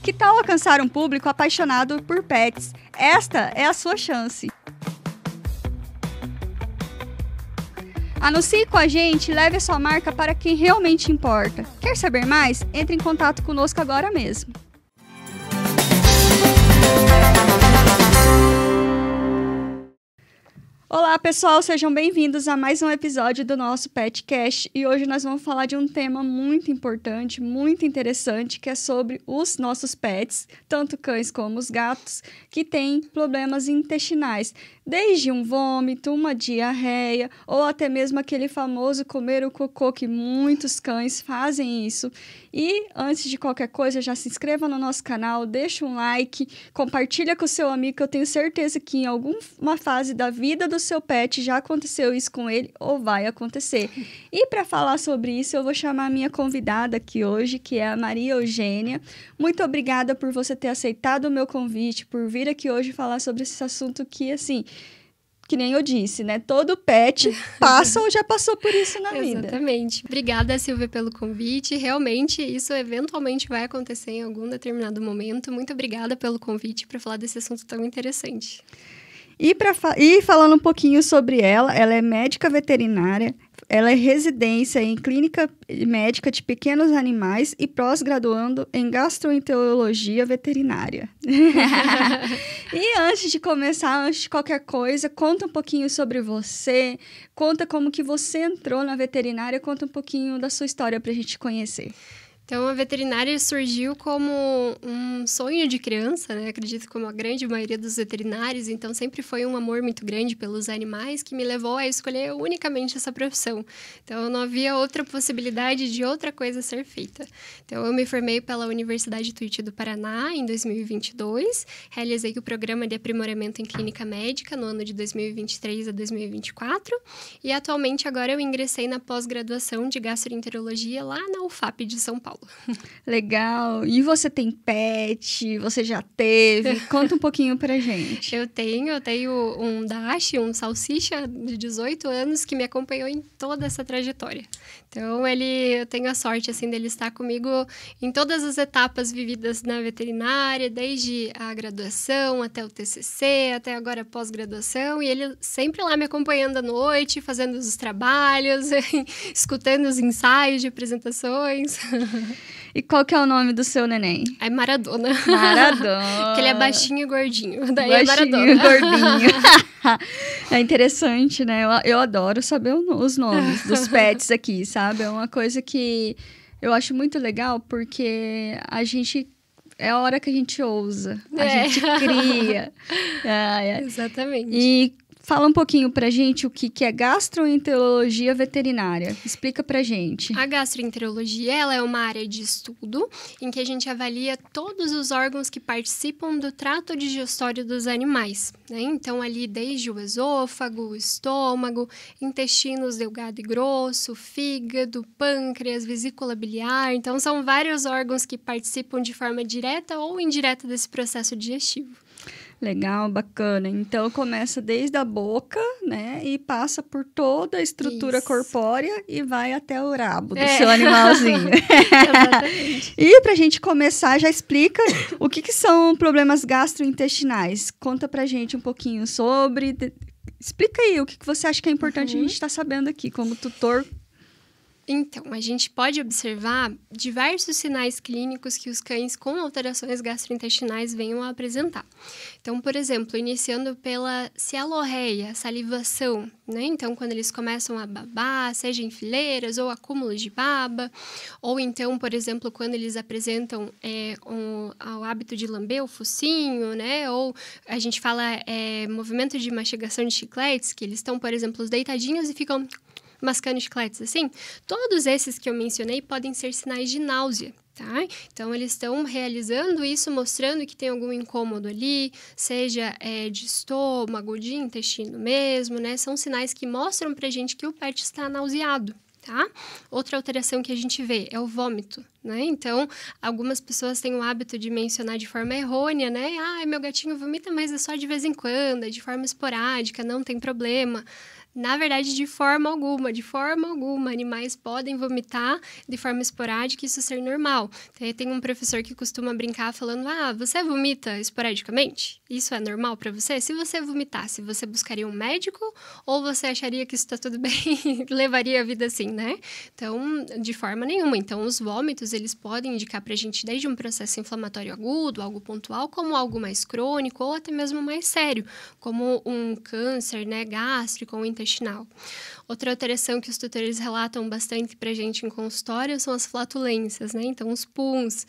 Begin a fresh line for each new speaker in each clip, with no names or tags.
Que tal alcançar um público apaixonado por pets? Esta é a sua chance. Anuncie com a gente e leve a sua marca para quem realmente importa. Quer saber mais? Entre em contato conosco agora mesmo. Olá pessoal, sejam bem-vindos a mais um episódio do nosso PetCast e hoje nós vamos falar de um tema muito importante, muito interessante, que é sobre os nossos pets, tanto cães como os gatos, que têm problemas intestinais, desde um vômito, uma diarreia ou até mesmo aquele famoso comer o cocô, que muitos cães fazem isso. E antes de qualquer coisa, já se inscreva no nosso canal, deixa um like, compartilha com o seu amigo, que eu tenho certeza que em alguma fase da vida do seu pet já aconteceu isso com ele ou vai acontecer. E para falar sobre isso, eu vou chamar a minha convidada aqui hoje, que é a Maria Eugênia. Muito obrigada por você ter aceitado o meu convite, por vir aqui hoje falar sobre esse assunto que, assim, que nem eu disse, né? Todo pet passa ou já passou por isso na vida.
Exatamente. Obrigada, Silvia, pelo convite. Realmente, isso eventualmente vai acontecer em algum determinado momento. Muito obrigada pelo convite para falar desse assunto tão interessante.
E falando um pouquinho sobre ela é médica veterinária, ela é residência em clínica médica de pequenos animais e pós-graduando em gastroenterologia veterinária. E antes de começar, antes de qualquer coisa, conta um pouquinho sobre você, conta como que você entrou na veterinária, conta um pouquinho da sua história para a gente conhecer.
Então, a veterinária surgiu como um sonho de criança, né? Acredito como a grande maioria dos veterinários. Então, sempre foi um amor muito grande pelos animais que me levou a escolher unicamente essa profissão. Então, não havia outra possibilidade de outra coisa ser feita. Então, eu me formei pela Universidade Tuiuti do Paraná em 2022. Realizei o programa de aprimoramento em clínica médica no ano de 2023 a 2024. E, atualmente, agora eu ingressei na pós-graduação de gastroenterologia lá na UFAP de São Paulo.
Legal. E você tem pet? Você já teve? Conta um pouquinho pra gente.
Eu tenho um Dash, um salsicha de 18 anos que me acompanhou em toda essa trajetória. Então, eu tenho a sorte, assim, dele estar comigo em todas as etapas vividas na veterinária, desde a graduação até o TCC, até agora a pós-graduação, e ele sempre lá me acompanhando à noite, fazendo os trabalhos, escutando os ensaios de apresentações.
E qual que é o nome do seu neném?
É Maradona.
Maradona.
Porque ele é baixinho e gordinho. Daí
baixinho
é Maradona.
E gordinho. É interessante, né? Eu adoro saber os nomes dos pets aqui, sabe? É uma coisa que eu acho muito legal, porque a gente... É a hora que a gente ousa. A gente cria.
Exatamente.
E... Fala um pouquinho pra gente o que é gastroenterologia veterinária. Explica pra gente.
A gastroenterologia, ela é uma área de estudo em que a gente avalia todos os órgãos que participam do trato digestório dos animais, né? Então, ali desde o esôfago, o estômago, intestinos delgado e grosso, fígado, pâncreas, vesícula biliar. Então, são vários órgãos que participam de forma direta ou indireta desse processo digestivo.
Legal, bacana. Então, começa desde a boca, né? E passa por toda a estrutura corpórea e vai até o rabo do seu animalzinho.
Exatamente.
E pra gente começar, já explica o que são problemas gastrointestinais. Conta pra gente um pouquinho sobre... Explica aí o que você acha que é importante a gente estar sabendo aqui, como tutor.
Então, a gente pode observar diversos sinais clínicos que os cães com alterações gastrointestinais venham a apresentar. Então, por exemplo, iniciando pela cialorreia, salivação, né? Então, quando eles começam a babar, seja em fileiras ou acúmulos de baba, ou então, por exemplo, quando eles apresentam o hábito de lamber o focinho, né? Ou a gente fala movimento de mastigação de chicletes, que eles estão, por exemplo, deitadinhos e ficam mascando chicletes, assim. Todos esses que eu mencionei podem ser sinais de náusea, tá? Então, eles estão realizando isso, mostrando que tem algum incômodo ali, seja de estômago, de intestino mesmo, né? São sinais que mostram pra gente que o pet está nauseado, tá? Outra alteração que a gente vê é o vômito, né? Então, algumas pessoas têm o hábito de mencionar de forma errônea, né? Meu gatinho vomita, mas é só de vez em quando, é de forma esporádica, não tem problema. Na verdade, de forma alguma. Animais podem vomitar de forma esporádica e isso ser normal. Tem um professor que costuma brincar falando, você vomita esporadicamente? Isso é normal para você? Se você vomitasse, você buscaria um médico ou você acharia que isso está tudo bem e levaria a vida assim, né? Então, de forma nenhuma. Então, os vômitos, eles podem indicar para a gente desde um processo inflamatório agudo, algo pontual, como algo mais crônico ou até mesmo mais sério, como um câncer, né, gástrico ou intestinal. Outra alteração que os tutores relatam bastante para a gente em consultório são as flatulências, né? Então, os puns.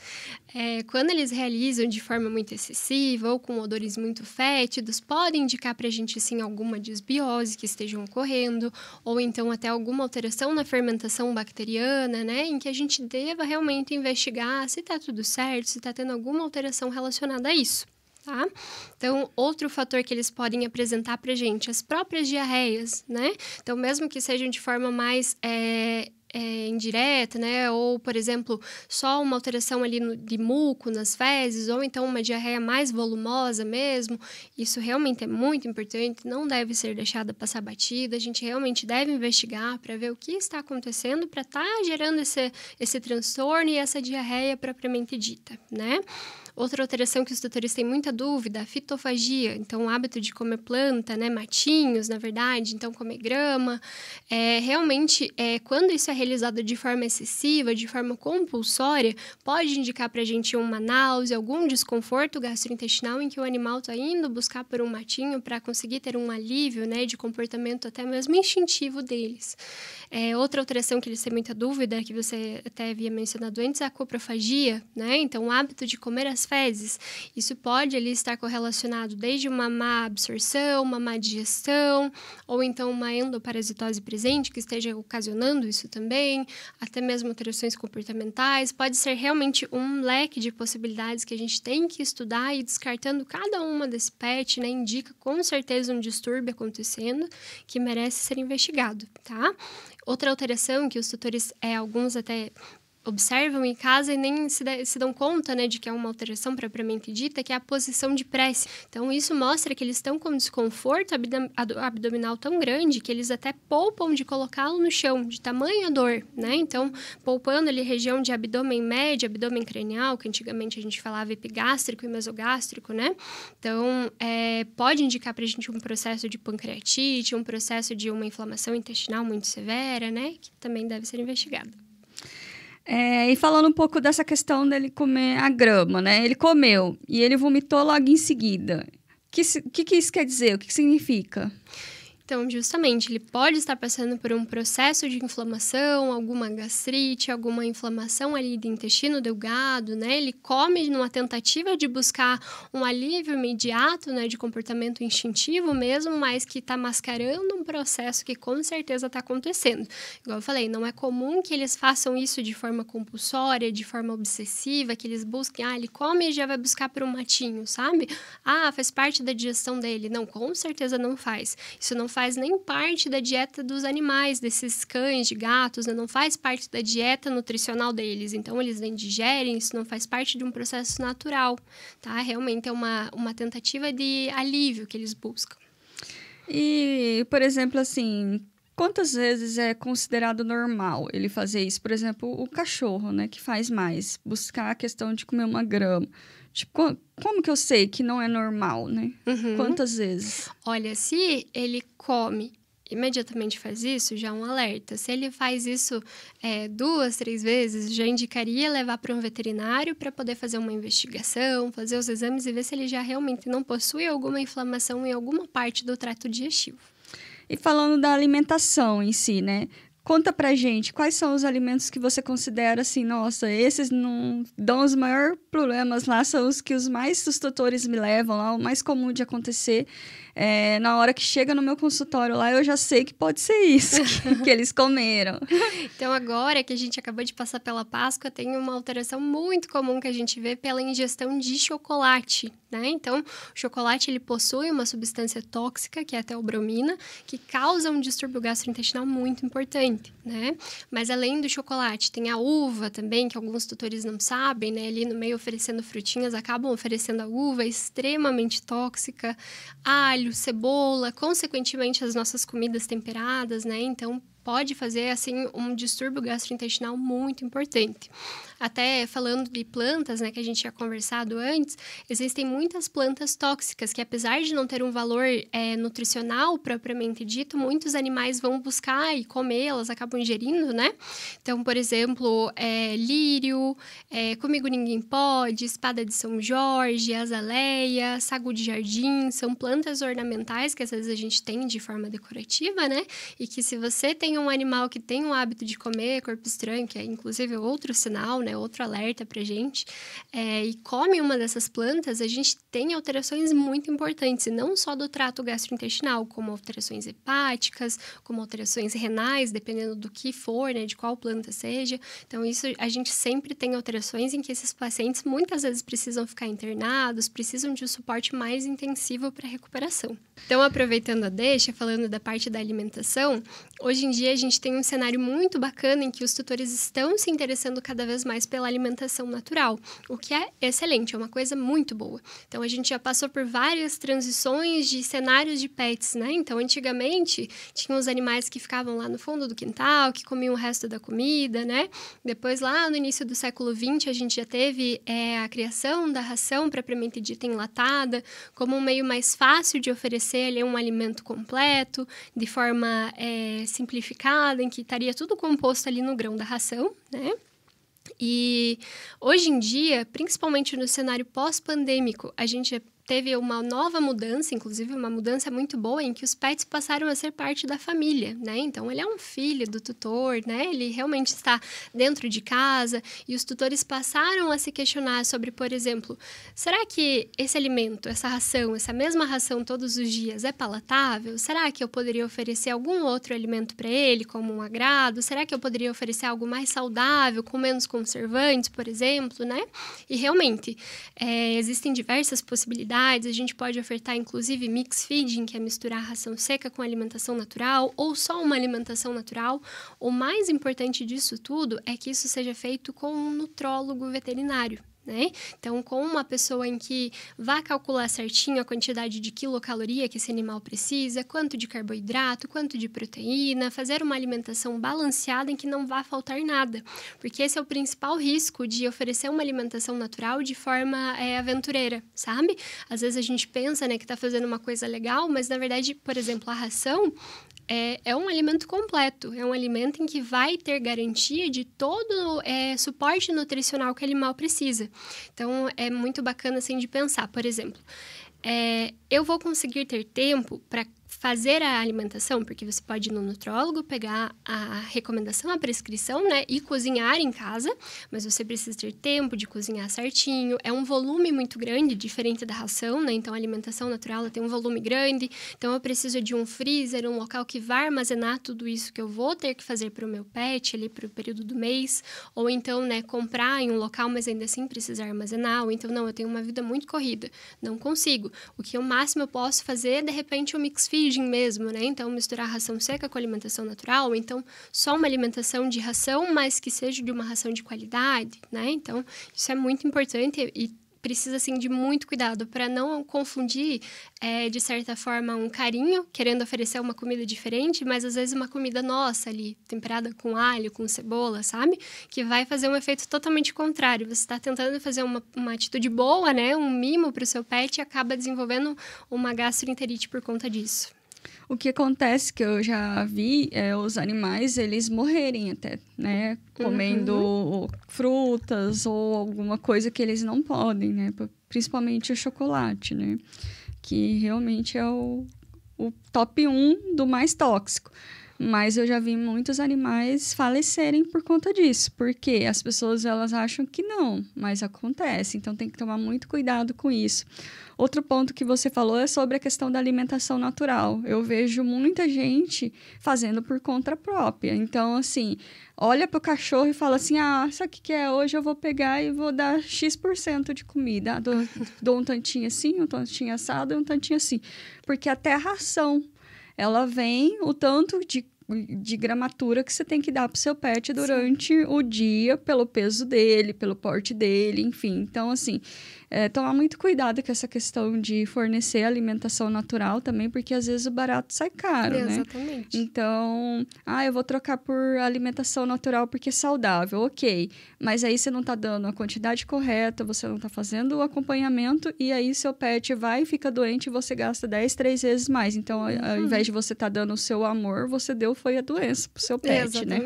Quando eles realizam de forma muito excessiva ou com odores muito fétidos, podem indicar para a gente, sim, alguma disbiose que estejam ocorrendo, ou então até alguma alteração na fermentação bacteriana, né? Em que a gente deva realmente investigar se está tudo certo, se está tendo alguma alteração relacionada a isso. Tá? Então, outro fator que eles podem apresentar para a gente, as próprias diarreias, né? Então, mesmo que sejam de forma mais indireta, né? Ou, por exemplo, só uma alteração ali de muco nas fezes, ou então uma diarreia mais volumosa mesmo, isso realmente é muito importante, não deve ser deixada passar batida, a gente realmente deve investigar para ver o que está acontecendo para estar gerando esse transtorno e essa diarreia propriamente dita, né? Outra alteração que os tutores têm muita dúvida, a fitofagia, então o hábito de comer planta, né, matinhos, na verdade, então comer grama. Realmente, quando isso é realizado de forma excessiva, de forma compulsória, pode indicar para a gente uma náusea, algum desconforto gastrointestinal em que o animal está indo buscar por um matinho para conseguir ter um alívio, né, de comportamento até mesmo instintivo deles. Outra alteração que eles têm muita dúvida, que você até havia mencionado antes, é a coprofagia, né? Então, o hábito de comer as fezes. Isso pode ali estar correlacionado desde uma má absorção, uma má digestão, ou então uma endoparasitose presente que esteja ocasionando isso também, até mesmo alterações comportamentais. Pode ser realmente um leque de possibilidades que a gente tem que estudar e descartando cada uma desse PET, né? Indica com certeza um distúrbio acontecendo que merece ser investigado, tá? Outra alteração que os tutores, alguns até observam em casa e nem se dão conta, né, de que é uma alteração propriamente dita, que é a posição de prece. Então, isso mostra que eles estão com desconforto abdominal tão grande que eles até poupam de colocá-lo no chão, de tamanha dor, né? Então, poupando ali região de abdômen médio, abdômen cranial, que antigamente a gente falava epigástrico e mesogástrico, né? Então, pode indicar pra gente um processo de pancreatite, um processo de uma inflamação intestinal muito severa, né? Que também deve ser investigado.
E falando um pouco dessa questão dele comer a grama, né? Ele comeu e ele vomitou logo em seguida. O que isso quer dizer? O que significa?
Então, justamente, ele pode estar passando por um processo de inflamação, alguma gastrite, alguma inflamação ali do intestino delgado, né? Ele come numa tentativa de buscar um alívio imediato, né? De comportamento instintivo mesmo, mas que está mascarando um processo que com certeza está acontecendo. Igual eu falei, não é comum que eles façam isso de forma compulsória, de forma obsessiva, que eles busquem, ele come e já vai buscar por um matinho, sabe? Faz parte da digestão dele. Não, com certeza não faz. Isso não faz nem parte da dieta dos animais, desses cães, de gatos, né? Não faz parte da dieta nutricional deles. Então, eles nem digerem, isso não faz parte de um processo natural, tá? Realmente é uma tentativa de alívio que eles buscam.
E, por exemplo, assim, quantas vezes é considerado normal ele fazer isso? Por exemplo, o cachorro, né, que faz mais, buscar a questão de comer uma grama. Tipo, como que eu sei que não é normal, né?
Uhum.
Quantas vezes?
Olha, se ele come, imediatamente faz isso, já é um alerta. Se ele faz isso 2, 3 vezes, já indicaria levar para um veterinário para poder fazer uma investigação, fazer os exames e ver se ele já realmente não possui alguma inflamação em alguma parte do trato digestivo.
E falando da alimentação em si, né? Conta pra gente, quais são os alimentos que você considera assim, nossa, esses não dão os maiores problemas lá, são os que os tutores me levam lá, o mais comum de acontecer. Na hora que chega no meu consultório lá, eu já sei que pode ser isso que eles comeram.
Então, agora que a gente acabou de passar pela Páscoa, tem uma alteração muito comum que a gente vê pela ingestão de chocolate, né? Então, o chocolate, ele possui uma substância tóxica, que é a teobromina, que causa um distúrbio gastrointestinal muito importante. importante, né? Mas além do chocolate, tem a uva também, que alguns tutores não sabem, né? Ali no meio oferecendo frutinhas, acabam oferecendo a uva, extremamente tóxica, alho, cebola, consequentemente as nossas comidas temperadas, né? Então, pode fazer, assim, um distúrbio gastrointestinal muito importante. Até falando de plantas, né, que a gente tinha conversado antes, existem muitas plantas tóxicas que, apesar de não ter um valor nutricional propriamente dito, muitos animais vão buscar e comer, elas acabam ingerindo, né? Então, por exemplo, lírio, comigo ninguém pode, espada de São Jorge, azaleia, sagu de jardim, são plantas ornamentais que às vezes a gente tem de forma decorativa, né? E que se você tem um animal que tem o hábito de comer corpo estranho, que é inclusive outro sinal, né, outro alerta pra gente, e come uma dessas plantas, a gente tem alterações muito importantes, e não só do trato gastrointestinal, como alterações hepáticas, como alterações renais, dependendo do que for, né, de qual planta seja. Então, isso a gente sempre tem alterações em que esses pacientes muitas vezes precisam ficar internados, precisam de um suporte mais intensivo para recuperação. Então, aproveitando a deixa, falando da parte da alimentação, hoje em dia a gente tem um cenário muito bacana em que os tutores estão se interessando cada vez mais pela alimentação natural, o que é excelente, é uma coisa muito boa. Então, a gente já passou por várias transições de cenários de pets, né? Então, antigamente, tinha os animais que ficavam lá no fundo do quintal, que comiam o resto da comida, né? Depois, lá no início do século XX, a gente já teve a criação da ração propriamente dita enlatada, como um meio mais fácil de oferecer ali um alimento completo, de forma simplificada, em que estaria tudo composto ali no grão da ração, né? E hoje em dia, principalmente no cenário pós-pandêmico, a gente teve uma nova mudança, inclusive uma mudança muito boa, em que os pets passaram a ser parte da família, né? Então, ele é um filho do tutor, né? Ele realmente está dentro de casa e os tutores passaram a se questionar sobre, por exemplo, será que esse alimento, essa ração, essa mesma ração todos os dias é palatável? Será que eu poderia oferecer algum outro alimento para ele, como um agrado? Será que eu poderia oferecer algo mais saudável, com menos conservantes, por exemplo, né? E realmente, existem diversas possibilidades. A gente pode ofertar, inclusive, mix feeding, que é misturar ração seca com alimentação natural, ou só uma alimentação natural. O mais importante disso tudo é que isso seja feito com um nutrólogo veterinário, né? Então, com uma pessoa em que vá calcular certinho a quantidade de quilocaloria que esse animal precisa, quanto de carboidrato, quanto de proteína, fazer uma alimentação balanceada em que não vá faltar nada, porque esse é o principal risco de oferecer uma alimentação natural de forma aventureira, sabe? Às vezes a gente pensa, né, que está fazendo uma coisa legal, mas na verdade, por exemplo, a ração é um alimento completo, é um alimento em que vai ter garantia de todo suporte nutricional que o animal precisa. Então, é muito bacana assim de pensar, por exemplo, eu vou conseguir ter tempo para fazer a alimentação, porque você pode ir no nutrólogo, pegar a recomendação, a prescrição, né, e cozinhar em casa, mas você precisa ter tempo de cozinhar certinho, é um volume muito grande, diferente da ração, né, então a alimentação natural ela tem um volume grande, então eu preciso de um freezer, um local que vai armazenar tudo isso que eu vou ter que fazer para o meu pet, ali para o período do mês, ou então, né, comprar em um local, mas ainda assim precisar armazenar, ou então, não, eu tenho uma vida muito corrida, não consigo, o que o máximo eu posso fazer, de repente, um mix feeding mesmo, né? Então, misturar ração seca com alimentação natural, ou então só uma alimentação de ração, mas que seja de uma ração de qualidade, né? Então, isso é muito importante e precisa, assim, de muito cuidado para não confundir, de certa forma, um carinho, querendo oferecer uma comida diferente, mas às vezes uma comida nossa ali, temperada com alho, com cebola, sabe? Que vai fazer um efeito totalmente contrário. Você está tentando fazer uma atitude boa, né? Um mimo para o seu pet e acaba desenvolvendo uma gastroenterite por conta disso.
O que acontece, que eu já vi, os animais, eles morrerem até, né? Comendo frutas ou alguma coisa que eles não podem, né? Principalmente o chocolate, né? Que realmente é o top 1 do mais tóxico. Mas eu já vi muitos animais falecerem por conta disso. Porque as pessoas, elas acham que não, mas acontece. Então, tem que tomar muito cuidado com isso. Outro ponto que você falou é sobre a questão da alimentação natural. Eu vejo muita gente fazendo por conta própria. Então, assim, olha para o cachorro e fala assim, sabe o que é? Hoje eu vou pegar e vou dar X% de comida. Dou um tantinho assim, um tantinho assado e um tantinho assim. Porque até a ração, ela vem o tanto de de gramatura que você tem que dar para o seu pet durante o dia, pelo peso dele, pelo porte dele, enfim. Então, assim, tomar muito cuidado com essa questão de fornecer alimentação natural também, porque às vezes o barato sai caro, né?
Exatamente.
Então, eu vou trocar por alimentação natural porque é saudável, ok. Mas aí você não tá dando a quantidade correta, você não tá fazendo o acompanhamento, e aí seu pet vai e fica doente e você gasta 3 vezes mais. Então, ao invés de você tá dando o seu amor, você foi a doença pro seu pet, né?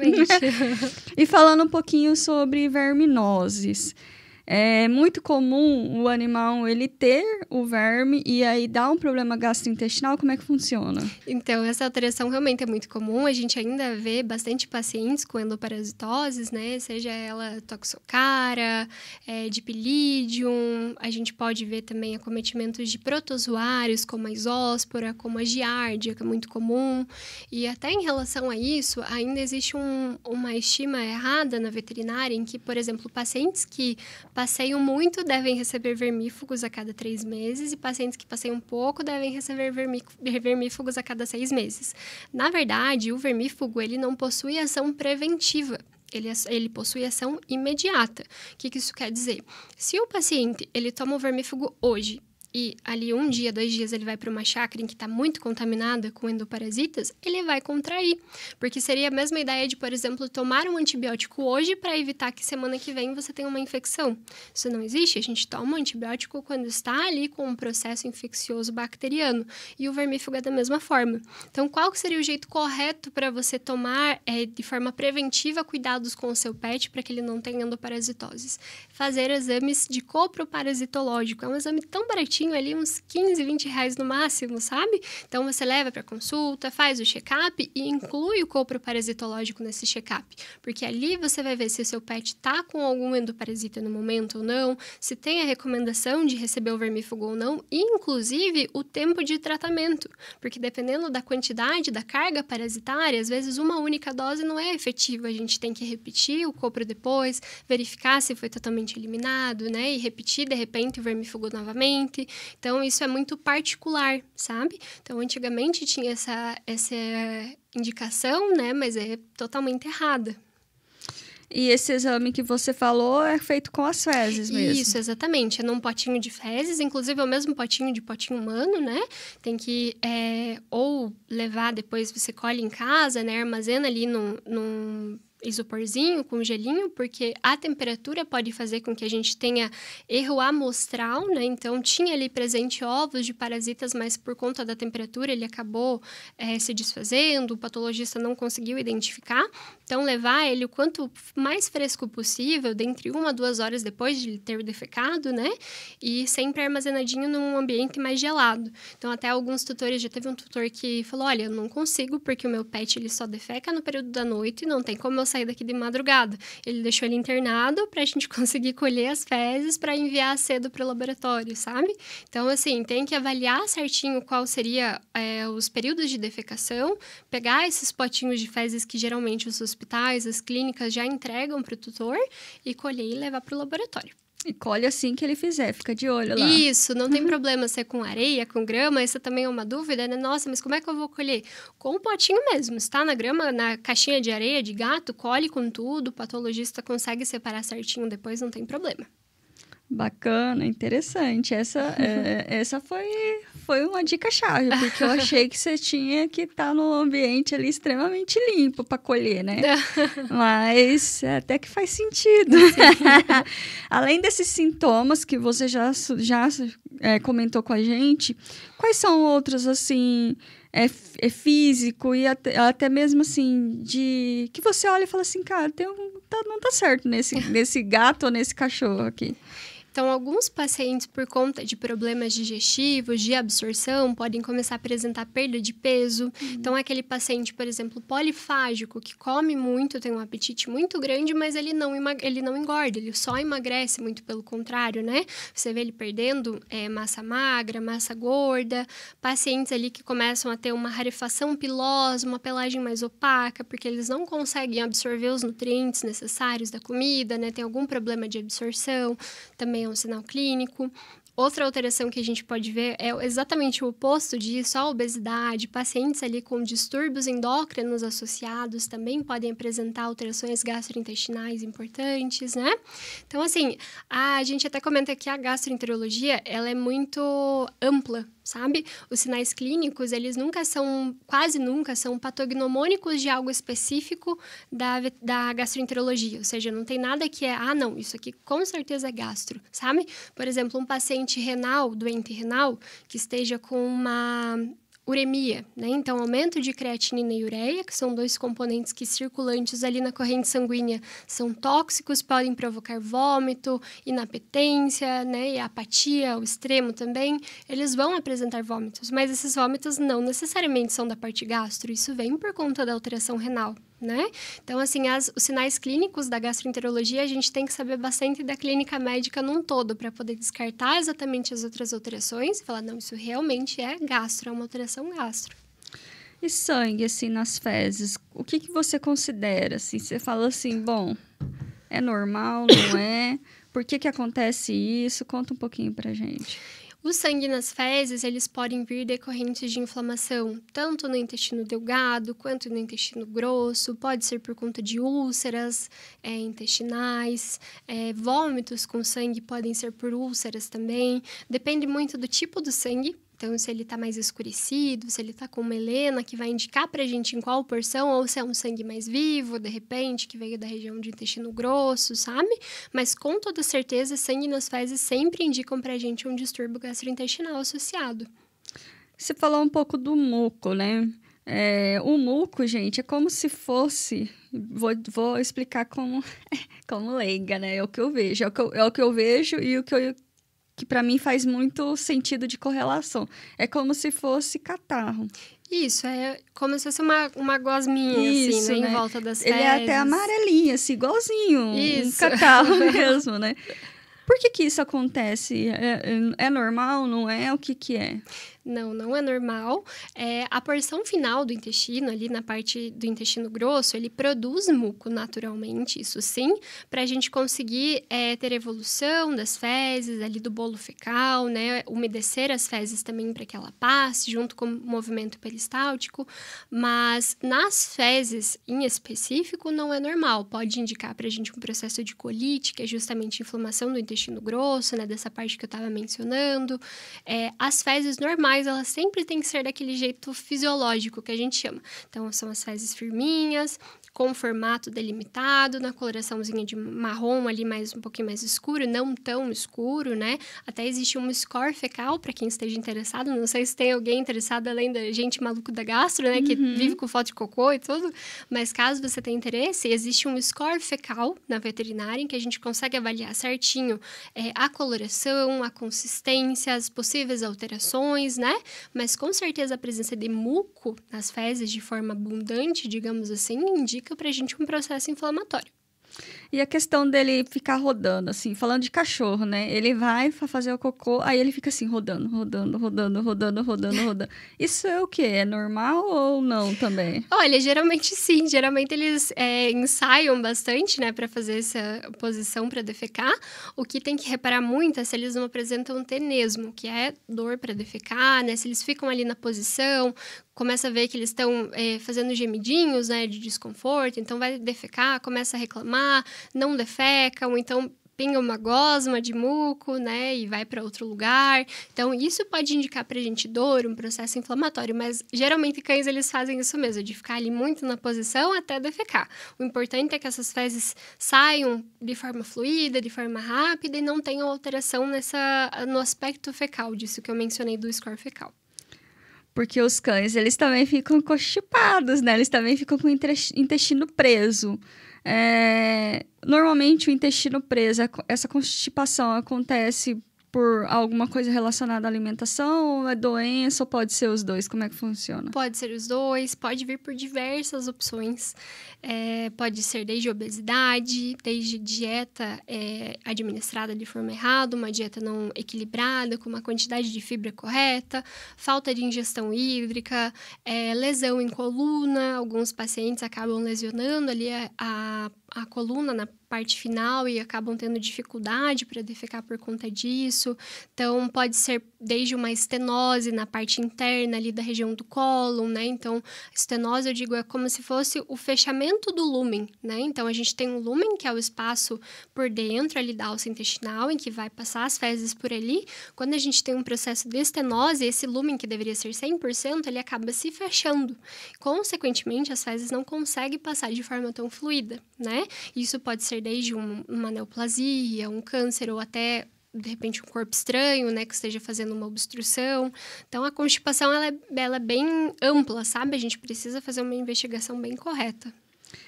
E falando um pouquinho sobre verminoses. É muito comum o animal ele ter o verme e aí dá um problema gastrointestinal. Como é que funciona?
Então, essa alteração realmente é muito comum. A gente ainda vê bastante pacientes com endoparasitoses, né? Seja ela toxocara, dipilidium. A gente pode ver também acometimentos de protozoários, como a isóspora, como a giardia, que é muito comum. E até em relação a isso, ainda existe uma estima errada na veterinária em que, por exemplo, pacientes que passeiam muito devem receber vermífugos a cada 3 meses e pacientes que passeiam pouco devem receber vermífugos a cada 6 meses. Na verdade, o vermífugo ele não possui ação preventiva. Ele possui ação imediata. O que isso quer dizer? Se o paciente ele toma o vermífugo hoje e ali 1 dia, 2 dias ele vai para uma chácara em que está muito contaminada com endoparasitas, ele vai contrair. Porque seria a mesma ideia de, por exemplo, tomar um antibiótico hoje para evitar que semana que vem você tenha uma infecção. Isso não existe. A gente toma um antibiótico quando está ali com um processo infeccioso bacteriano. E o vermífugo é da mesma forma. Então, qual que seria o jeito correto para você tomar de forma preventiva cuidados com o seu pet para que ele não tenha endoparasitoses? Fazer exames de coproparasitológico. É um exame tão baratinho ali, uns 15, 20 reais no máximo, sabe? Então, você leva para consulta, faz o check-up e inclui o coproparasitológico nesse check-up. Porque ali você vai ver se o seu pet está com algum endoparasita no momento ou não, se tem a recomendação de receber o vermífugo ou não, e, inclusive, o tempo de tratamento. Porque dependendo da quantidade, da carga parasitária, às vezes uma única dose não é efetiva. A gente tem que repetir o copro depois, verificar se foi totalmente eliminado, né? E repetir, de repente, o vermífugo novamente. Então, isso é muito particular, sabe? Então, antigamente tinha essa indicação, né? Mas é totalmente errada.
E esse exame que você falou é feito com as fezes mesmo?
Isso, exatamente. É num potinho de fezes, inclusive é o mesmo potinho humano, né? Tem que ou levar, depois você colhe em casa, né? Armazena ali num isoporzinho com gelinho, porque a temperatura pode fazer com que a gente tenha erro amostral, né? Então, tinha ali presente ovos de parasitas, mas por conta da temperatura ele acabou se desfazendo, o patologista não conseguiu identificar. Então, levar ele o quanto mais fresco possível, dentre 1 a 2 horas depois de ter defecado, né? E sempre armazenadinho num ambiente mais gelado. Então, até alguns tutores, já teve um tutor que falou, olha, eu não consigo, porque o meu pet ele só defeca no período da noite, não tem como eu sair daqui de madrugada. Ele deixou ele internado para a gente conseguir colher as fezes para enviar cedo para o laboratório, sabe? Então, assim, tem que avaliar certinho qual seria os períodos de defecação, pegar esses potinhos de fezes que geralmente os hospitais, as clínicas já entregam para o tutor e colher e levar para o laboratório.
E colhe assim que ele fizer, fica de olho lá.
Isso, não tem problema ser com areia, com grama, essa também é uma dúvida, né? Nossa, mas como é que eu vou colher? Com o potinho mesmo, está na grama, na caixinha de areia de gato, colhe com tudo, o patologista consegue separar certinho depois, não tem problema.
Bacana, interessante. Essa foi uma dica-chave, porque eu achei que você tinha que estar no ambiente ali extremamente limpo para colher, né? Mas até que faz sentido. Além desses sintomas que você já comentou com a gente, quais são outros, assim, físico e até mesmo, assim, de que você olha e fala assim, cara, não tá certo nesse gato ou nesse cachorro aqui.
Então, alguns pacientes, por conta de problemas digestivos, de absorção, podem começar a apresentar perda de peso. Então, aquele paciente, por exemplo, polifágico, que come muito, tem um apetite muito grande, mas ele não engorda, ele só emagrece, muito pelo contrário, né? Você vê ele perdendo massa magra, massa gorda. Pacientes ali que começam a ter uma rarefação pilosa, uma pelagem mais opaca, porque eles não conseguem absorver os nutrientes necessários da comida, né? Tem algum problema de absorção, também é um sinal clínico. Outra alteração que a gente pode ver é exatamente o oposto disso, a obesidade. Pacientes ali com distúrbios endócrinos associados também podem apresentar alterações gastrointestinais importantes, né? Então, assim, a gente até comenta que a gastroenterologia, ela é muito ampla, sabe? Os sinais clínicos, eles quase nunca são patognomônicos de algo específico da gastroenterologia. Ou seja, não tem nada que não, isso aqui com certeza é gastro, sabe? Por exemplo, um paciente renal, doente renal, que esteja com uma uremia, né? Então, aumento de creatinina e ureia, que são 2 componentes que circulantes ali na corrente sanguínea são tóxicos, podem provocar vômito, inapetência, né? E apatia ao extremo também. Eles vão apresentar vômitos, mas esses vômitos não necessariamente são da parte gastro, isso vem por conta da alteração renal, né? Então, assim, os sinais clínicos da gastroenterologia, a gente tem que saber bastante da clínica médica num todo, para poder descartar exatamente as outras alterações e falar, não, isso realmente é gastro, é uma alteração gastro.
E sangue, assim, nas fezes, o que você considera? Assim, você fala assim, bom, é normal, não é? Por que acontece isso? Conta um pouquinho pra gente.
O sangue nas fezes, eles podem vir decorrentes de inflamação, tanto no intestino delgado quanto no intestino grosso, pode ser por conta de úlceras intestinais, vômitos com sangue podem ser por úlceras também, depende muito do tipo do sangue. Então, se ele está mais escurecido, se ele está com melena, que vai indicar para a gente em qual porção, ou se é um sangue mais vivo, de repente, que veio da região de intestino grosso, sabe? Mas, com toda certeza, sangue nas fezes sempre indicam para a gente um distúrbio gastrointestinal associado.
Você falou um pouco do muco, né? O muco, gente, é como se fosse... Vou explicar como leiga, né? É o que eu vejo. É o que eu vejo e que para mim faz muito sentido de correlação. É como se fosse catarro.
Isso, é como se fosse uma gosminha, assim, né? Em volta das fezes.
Ele é até amarelinho, assim, igualzinho.
Isso.
Um catarro mesmo, né? Por que isso acontece? É normal, não é? O que é?
Não é normal. A porção final do intestino, ali na parte do intestino grosso, ele produz muco naturalmente, isso sim, para a gente conseguir ter evolução das fezes, ali do bolo fecal, né? Umedecer as fezes também para que ela passe, junto com o movimento peristáltico. Mas nas fezes, em específico, não é normal. Pode indicar para a gente um processo de colite, que é justamente inflamação do intestino grosso, né? Dessa parte que eu estava mencionando. As fezes normais, elas sempre têm que ser daquele jeito fisiológico que a gente chama. Então, são as fezes firminhas, com formato delimitado, na coloraçãozinha de marrom ali, um pouquinho mais escuro, não tão escuro, né? Até existe um score fecal, para quem esteja interessado. Não sei se tem alguém interessado além da gente maluco da gastro, né? Que vive com foto de cocô e tudo. Mas caso você tenha interesse, existe um score fecal na veterinária, em que a gente consegue avaliar certinho a coloração, a consistência, as possíveis alterações, né? Mas com certeza a presença de muco nas fezes de forma abundante, digamos assim, indica para a gente um processo inflamatório.
E a questão dele ficar rodando, assim, falando de cachorro, né? Ele vai fazer o cocô, aí ele fica assim, rodando. Isso é o quê? É normal ou não também?
Olha, geralmente sim. Geralmente eles ensaiam bastante, né? Para fazer essa posição para defecar. O que tem que reparar muito é se eles não apresentam tenesmo, que é dor para defecar, né? Se eles ficam ali na posição, começa a ver que eles estão fazendo gemidinhos, né, de desconforto, então vai defecar, começa a reclamar, não defeca, ou então pinga uma gosma de muco, né, e vai para outro lugar. Então, isso pode indicar pra gente dor, um processo inflamatório, mas geralmente cães, eles fazem isso mesmo, de ficar ali muito na posição até defecar. O importante é que essas fezes saiam de forma fluida, de forma rápida e não tenham alteração no aspecto fecal, disso que eu mencionei do score fecal.
Porque os cães, eles também ficam constipados, né? Eles também ficam com o intestino preso. Normalmente, o intestino preso, essa constipação acontece por alguma coisa relacionada à alimentação, ou é doença, ou pode ser os dois? Como é que funciona?
Pode ser os dois, pode vir por diversas opções. Pode ser desde obesidade, desde dieta administrada de forma errada, uma dieta não equilibrada, com uma quantidade de fibra correta, falta de ingestão hídrica, lesão em coluna. Alguns pacientes acabam lesionando ali a coluna na parte final e acabam tendo dificuldade para defecar por conta disso. Então, pode ser desde uma estenose na parte interna ali da região do cólon, né? Então, estenose, eu digo, é como se fosse o fechamento do lúmen, né? Então, a gente tem um lúmen, que é o espaço por dentro ali da alça intestinal, em que vai passar as fezes por ali. Quando a gente tem um processo de estenose, esse lúmen, que deveria ser 100%, ele acaba se fechando. Consequentemente, as fezes não conseguem passar de forma tão fluida, né? Isso pode ser desde uma neoplasia, um câncer ou até, de repente, um corpo estranho, né, que esteja fazendo uma obstrução. Então, a constipação, ela é bem ampla, sabe? A gente precisa fazer uma investigação bem correta.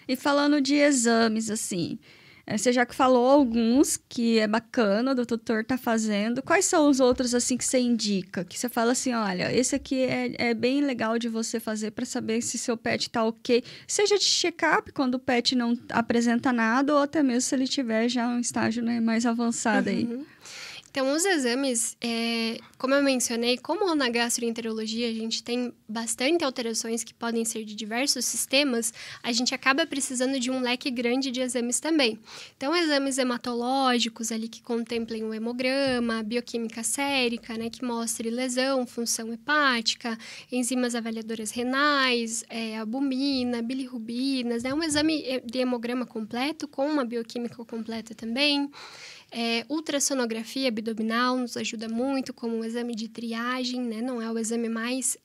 E falando de exames, assim, você já que falou alguns que é bacana, o doutor tá fazendo. Quais são os outros, assim, que você indica? Que você fala assim, olha, esse aqui é bem legal de você fazer para saber se seu pet tá ok. Seja de check-up, quando o pet não apresenta nada, ou até mesmo se ele tiver já um estágio, né, mais avançado aí.
Então, os exames, como eu mencionei, como na gastroenterologia a gente tem bastante alterações que podem ser de diversos sistemas, a gente acaba precisando de um leque grande de exames também. Então, exames hematológicos ali que contemplem o hemograma, bioquímica sérica, né, que mostre lesão, função hepática, enzimas avaliadoras renais, albumina, bilirrubinas, né, um exame de hemograma completo com uma bioquímica completa também. Ultrassonografia abdominal nos ajuda muito como um exame de triagem, né? Não é o exame mais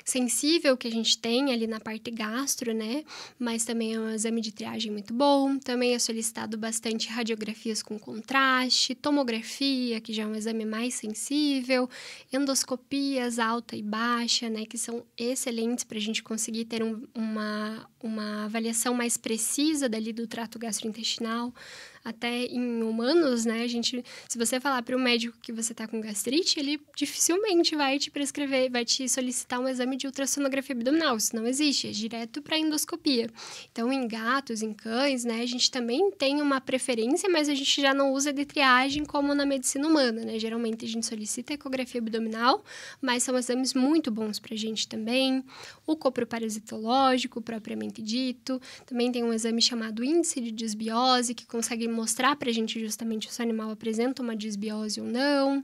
sensível que a gente tem ali na parte gastro, né? Mas também é um exame de triagem muito bom. Também é solicitado bastante radiografias com contraste, tomografia, que já é um exame mais sensível, endoscopias alta e baixa, né? Que são excelentes para a gente conseguir ter uma avaliação mais precisa dali do trato gastrointestinal. Até em humanos, né, se você falar para o médico que você está com gastrite, ele dificilmente vai te prescrever, vai te solicitar um exame de ultrassonografia abdominal. Isso não existe, é direto para endoscopia. Então, em gatos, em cães, né, a gente também tem uma preferência, mas a gente já não usa de triagem como na medicina humana, né? Geralmente a gente solicita ecografia abdominal, mas são exames muito bons para a gente também. O coproparasitológico, propriamente dito. Também tem um exame chamado índice de disbiose, que consegue mostrar para a gente justamente se o animal apresenta uma disbiose ou não.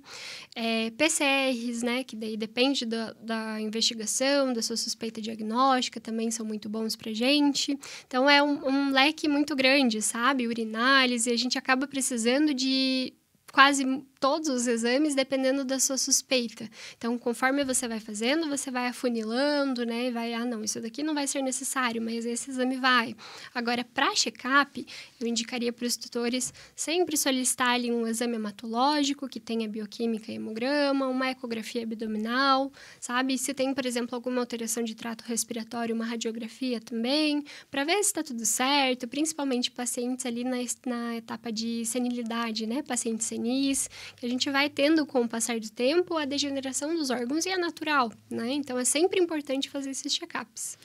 PCRs, né, que daí depende da investigação, da sua suspeita diagnóstica, também são muito bons para a gente. Então, é um leque muito grande, sabe? Urinálise, a gente acaba precisando de quase todos os exames, dependendo da sua suspeita. Então, conforme você vai fazendo, você vai afunilando, né? Vai, não, isso daqui não vai ser necessário, mas esse exame vai. Agora, para check-up, eu indicaria para os tutores sempre solicitar ali um exame hematológico, que tenha bioquímica e hemograma, uma ecografia abdominal, sabe? Se tem, por exemplo, alguma alteração de trato respiratório, uma radiografia também, para ver se está tudo certo, principalmente pacientes ali na etapa de senilidade, né? Pacientes senis, que a gente vai tendo com o passar do tempo a degeneração dos órgãos e é natural, né? Então, é sempre importante fazer esses check-ups.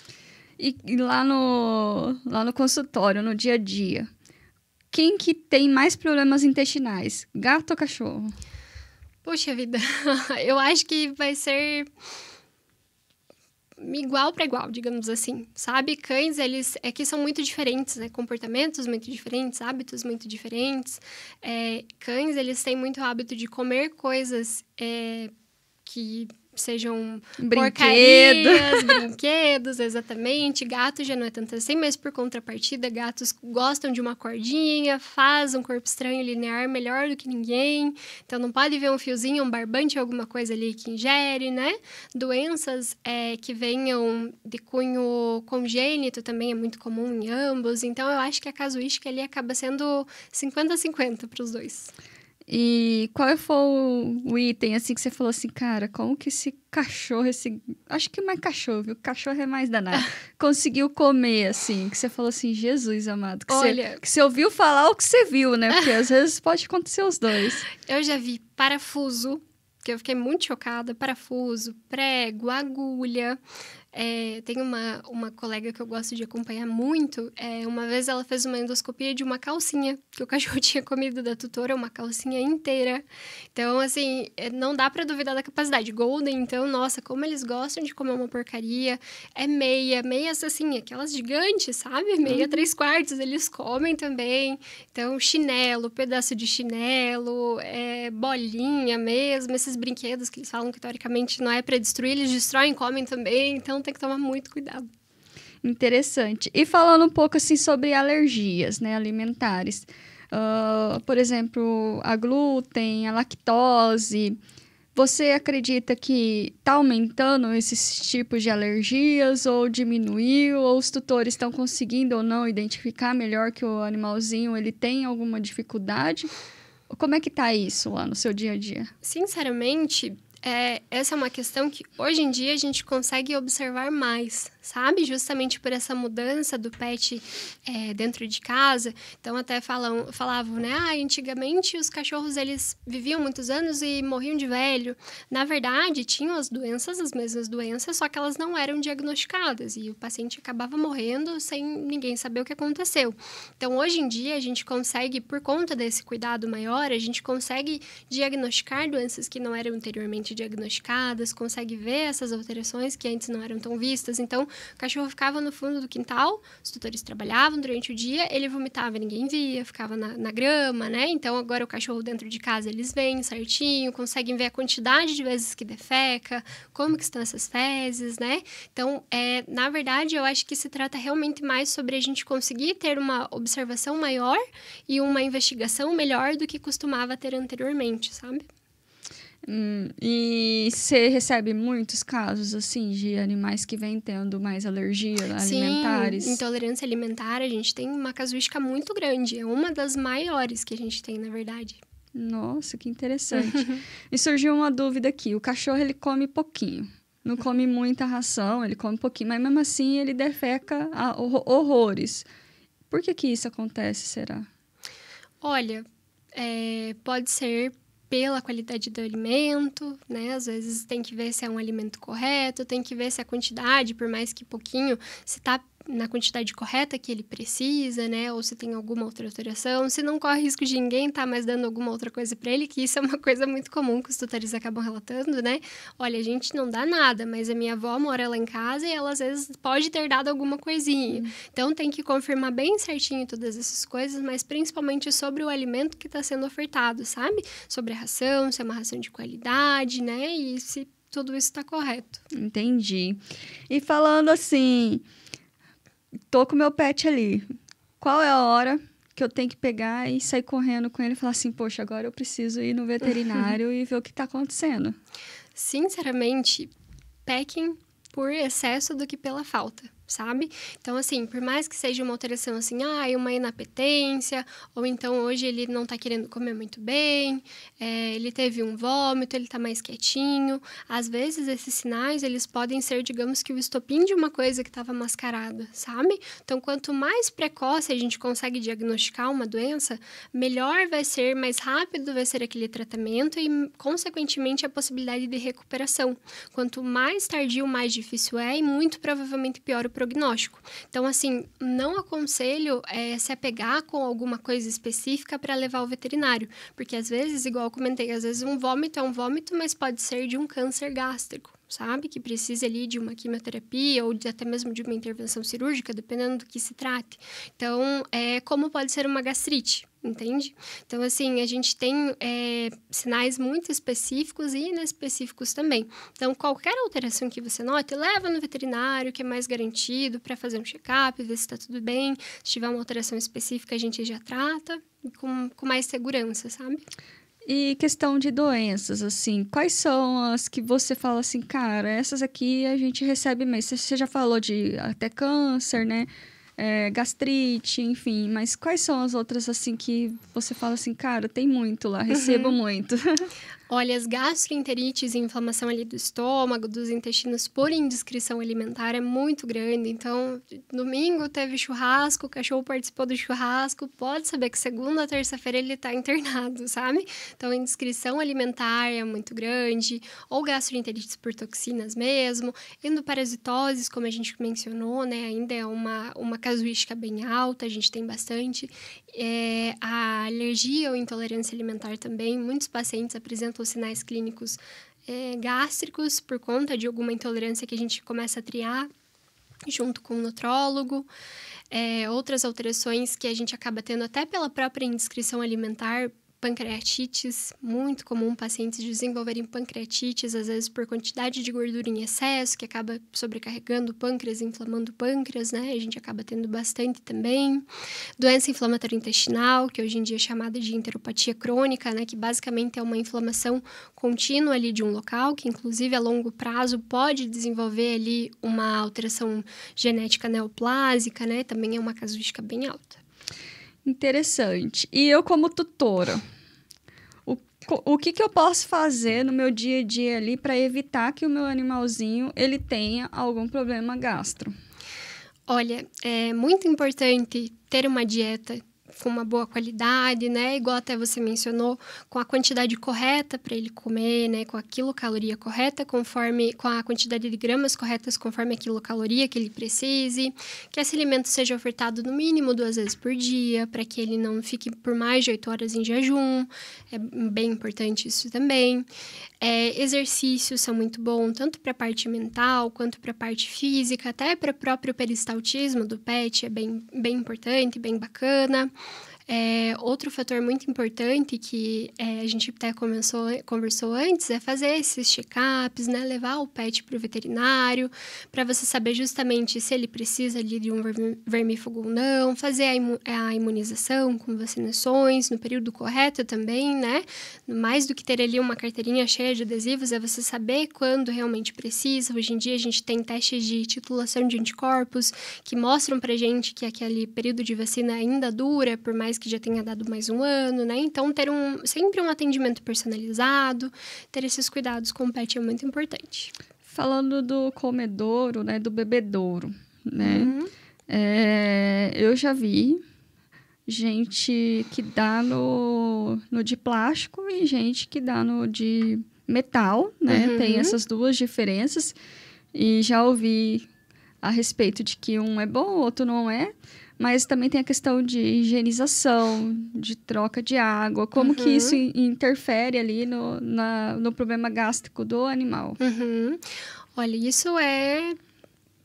E lá no consultório, no dia a dia, quem que tem mais problemas intestinais? Gato ou cachorro?
Poxa vida, eu acho que vai ser igual para igual, digamos assim, sabe? Cães, eles que são muito diferentes, né? Comportamentos muito diferentes, hábitos muito diferentes. Cães, eles têm muito hábito de comer coisas que sejam brinquedos, exatamente. Gato já não é tanto assim, mas por contrapartida, gatos gostam de uma cordinha, faz um corpo estranho linear melhor do que ninguém. Então, não pode ver um fiozinho, um barbante, alguma coisa ali que ingere, né? Doenças que venham de cunho congênito também é muito comum em ambos. Então, eu acho que a casuística ali acaba sendo 50-50 para os dois.
E qual foi o item, assim, que você falou assim, cara, como que esse cachorro, acho que não é cachorro, viu? Cachorro é mais danado. Conseguiu comer, assim, que você falou assim, Jesus amado. Que você ouviu falar ou que você viu, né? Porque às vezes pode acontecer os dois.
Eu já vi parafuso, que eu fiquei muito chocada. Parafuso, prego, agulha. Tem uma colega que eu gosto de acompanhar muito. Uma vez ela fez uma endoscopia de uma calcinha que o cachorro tinha comido da tutora, uma calcinha inteira. Então, assim, não dá pra duvidar da capacidade. Golden, então, nossa, como eles gostam de comer uma porcaria. Meias, assim, aquelas gigantes, sabe? Meia 3/4, eles comem também. Então, chinelo, pedaço de chinelo, bolinha mesmo, esses brinquedos que eles falam que, teoricamente, não é pra destruir, eles destroem, comem também. Então, tem que tomar muito cuidado.
Interessante. E falando um pouco, assim, sobre alergias, né, alimentares. Por exemplo, a glúten, a lactose. Você acredita que está aumentando esses tipos de alergias ou diminuiu? Ou os tutores estão conseguindo ou não identificar melhor que o animalzinho ele tem alguma dificuldade? Como é que tá isso lá no seu dia a dia?
Sinceramente, essa é uma questão que hoje em dia a gente consegue observar mais, sabe? Justamente por essa mudança do pet dentro de casa. Então, até falavam, né? Antigamente os cachorros, eles viviam muitos anos e morriam de velho. Na verdade, tinham as mesmas doenças, só que elas não eram diagnosticadas. E o paciente acabava morrendo sem ninguém saber o que aconteceu. Então, hoje em dia, a gente consegue, por conta desse cuidado maior, a gente consegue diagnosticar doenças que não eram anteriormente diagnosticadas, consegue ver essas alterações que antes não eram tão vistas. Então, o cachorro ficava no fundo do quintal, os tutores trabalhavam durante o dia, ele vomitava, ninguém via, ficava na grama, né? Então, agora o cachorro dentro de casa, eles veem certinho, conseguem ver a quantidade de vezes que defeca, como que estão essas fezes, né? Então, na verdade, eu acho que se trata realmente mais sobre a gente conseguir ter uma observação maior e uma investigação melhor do que costumava ter anteriormente, sabe?
E você recebe muitos casos, assim, de animais que vêm tendo mais alergia alimentares?
Sim, intolerância alimentar, a gente tem uma casuística muito grande. É uma das maiores que a gente tem, na verdade.
Nossa, que interessante. E surgiu uma dúvida aqui. O cachorro, ele come pouquinho. Não come muita ração, ele come pouquinho. Mas, mesmo assim, ele defeca horrores. Por que isso acontece, será?
Olha, pode ser pela qualidade do alimento, né? Às vezes tem que ver se é um alimento correto, tem que ver se a quantidade, por mais que pouquinho, se tá na quantidade correta que ele precisa, né? Ou se tem alguma outra alteração, se não corre risco de ninguém tá mais dando alguma outra coisa para ele, que isso é uma coisa muito comum que os tutores acabam relatando, né? Olha, a gente não dá nada, mas a minha avó mora lá em casa e ela às vezes pode ter dado alguma coisinha. Então tem que confirmar bem certinho todas essas coisas, mas principalmente sobre o alimento que está sendo ofertado, sabe? Sobre a ração, se é uma ração de qualidade, né? E se tudo isso está correto.
Entendi. E falando assim, tô com meu pet ali. Qual é a hora que eu tenho que pegar e sair correndo com ele e falar assim, poxa, agora eu preciso ir no veterinário e ver o que tá acontecendo?
Sinceramente, pequem por excesso do que pela falta, sabe? Então, assim, por mais que seja uma alteração assim, uma inapetência, ou então hoje ele não tá querendo comer muito bem, ele teve um vômito, ele tá mais quietinho. Às vezes, esses sinais, eles podem ser, digamos que o estopim de uma coisa que estava mascarada, sabe? Então, quanto mais precoce a gente consegue diagnosticar uma doença, melhor vai ser, mais rápido vai ser aquele tratamento e, consequentemente, a possibilidade de recuperação. Quanto mais tardio, mais difícil e muito provavelmente pior o prognóstico. Então, assim, não aconselho se apegar com alguma coisa específica para levar ao veterinário, porque às vezes, igual eu comentei, às vezes um vômito é um vômito, mas pode ser de um câncer gástrico, sabe? Que precisa ali de uma quimioterapia ou até mesmo de uma intervenção cirúrgica, dependendo do que se trate. Então, como pode ser uma gastrite, entende? Então, assim, a gente tem sinais muito específicos e inespecíficos também. Então, qualquer alteração que você note, leva no veterinário, que é mais garantido, para fazer um check-up, ver se está tudo bem. Se tiver uma alteração específica, a gente já trata com mais segurança, sabe?
E questão de doenças, assim, quais são as que você fala assim, cara, essas aqui a gente recebe mesmo. Você já falou de até câncer, né? Gastrite, enfim, mas quais são as outras, assim, que você fala assim, cara, tem muito lá, recebo muito?
Olha, as gastroenterites e inflamação ali do estômago, dos intestinos por indiscrição alimentar é muito grande. Então, domingo teve churrasco, o cachorro participou do churrasco, pode saber que segunda a terça-feira ele tá internado, sabe? Então, indiscrição alimentar é muito grande, ou gastroenterites por toxinas mesmo, endoparasitoses, como a gente mencionou, né? Ainda é uma casuística bem alta, a gente tem bastante. A alergia ou intolerância alimentar também, muitos pacientes apresentam sinais clínicos gástricos por conta de alguma intolerância que a gente começa a triar junto com o nutrólogo. Outras alterações que a gente acaba tendo até pela própria indiscrição alimentar, pancreatites, muito comum pacientes desenvolverem pancreatites, às vezes por quantidade de gordura em excesso, que acaba sobrecarregando o pâncreas, inflamando o pâncreas, né? A gente acaba tendo bastante também. Doença inflamatória intestinal, que hoje em dia é chamada de enteropatia crônica, né? Que basicamente é uma inflamação contínua ali de um local, que inclusive a longo prazo pode desenvolver ali uma alteração genética neoplásica, né? Também é uma casuística bem alta.
Interessante. E eu, como tutora, o que eu posso fazer no meu dia a dia ali para evitar que o meu animalzinho ele tenha algum problema gastro?
Olha, é muito importante ter uma dieta com uma boa qualidade, né? Igual até você mencionou, com a quantidade correta para ele comer, né? Com a quilocaloria correta, com a quantidade de gramas corretas conforme a quilocaloria que ele precise. Que esse alimento seja ofertado no mínimo 2 vezes por dia, para que ele não fique por mais de 8 horas em jejum. É bem importante isso também. Exercícios são muito bons, tanto para a parte mental, quanto para a parte física, até para o próprio peristaltismo do pet, é bem importante, bem bacana. Outro fator muito importante que a gente até conversou antes é fazer esses check-ups, né? Levar o pet para o veterinário, para você saber justamente se ele precisa ali de um vermífugo ou não, fazer a imunização com vacinações no período correto também, né? Mais do que ter ali uma carteirinha cheia de adesivos, é você saber quando realmente precisa. Hoje em dia a gente tem testes de titulação de anticorpos que mostram pra gente que aquele período de vacina ainda dura, por mais que já tenha dado mais um ano, né? Então, ter sempre um atendimento personalizado, ter esses cuidados com o pet é muito importante.
Falando do comedouro, né? Do bebedouro, né?
Uhum.
Eu já vi gente que dá no de plástico e gente que dá no de metal, né?
Uhum.
Tem essas duas diferenças. E já ouvi a respeito de que um é bom, o outro não é. Mas também tem a questão de higienização, de troca de água. Como que isso interfere ali no problema gástrico do animal?
Uhum. Olha, isso é